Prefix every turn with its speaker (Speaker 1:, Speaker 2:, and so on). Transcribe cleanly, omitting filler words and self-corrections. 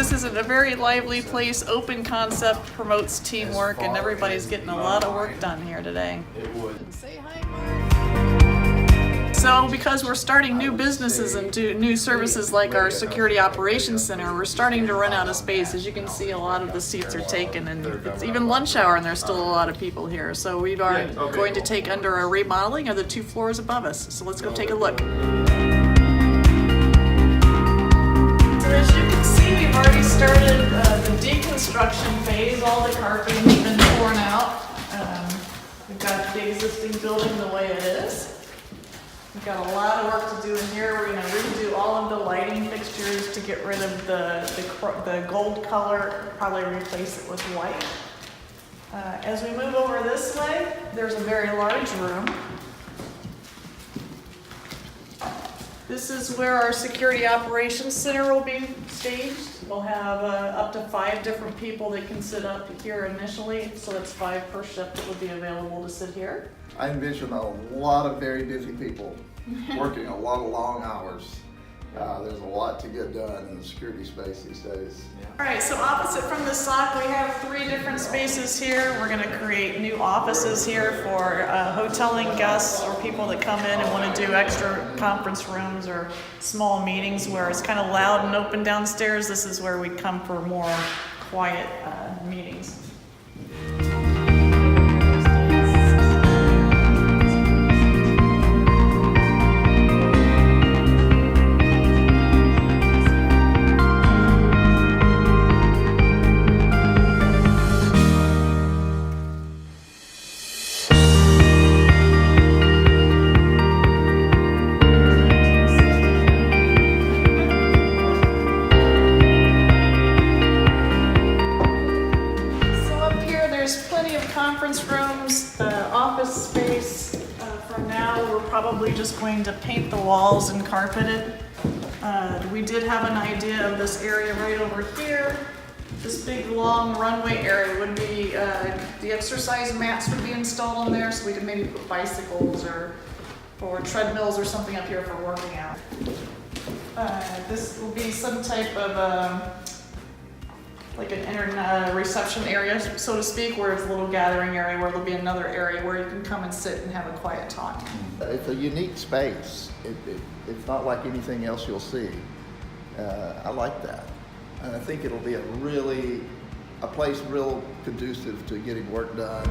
Speaker 1: this isn't a very lively place. Open concept promotes teamwork, and everybody's getting a lot of work done here today.
Speaker 2: It would.
Speaker 1: Say hi, Mark. So because we're starting new businesses and do new services like our security operations center, we're starting to run out of space. As you can see, a lot of the seats are taken, and it's even lunch hour and there's still a lot of people here. So we are going to take under our remodeling of the 2 floors above us. So let's go take a look. So as you can see, we've already started the deconstruction phase. All the carpeting has been torn out. We've got the existing building the way it is. We've got a lot of work to do in here. We're going to redo all of the lighting fixtures to get rid of the gold color, probably replace it with white. As we move over this way, there's a very large room. This is where our security operations center will be staged. We'll have up to 5 different people that can sit up here initially, so that's 5 per shift that would be available to sit here.
Speaker 2: I envision a lot of very busy people working a lot of long hours. There's a lot to get done in the security space these days.
Speaker 1: All right, so opposite from the SOC, we have 3 different spaces here. We're going to create new offices here for hoteling guests or people that come in and want to do extra conference rooms or small meetings where it's kind of loud and open downstairs. This is where we come for more quiet meetings. Conference rooms, office space. From now, we're probably just going to paint the walls and carpet it. We did have an idea of this area right over here. This big long runway area would be, the exercise mats would be installed in there, so we could maybe put bicycles or treadmills or something up here for working out. This will be some type of like an reception area, so to speak, where it's a little gathering area where there'll be another area where you can come and sit and have a quiet talk.
Speaker 2: It's a unique space. It's not like anything else you'll see. I like that. And I think it'll be a place real conducive to getting work done.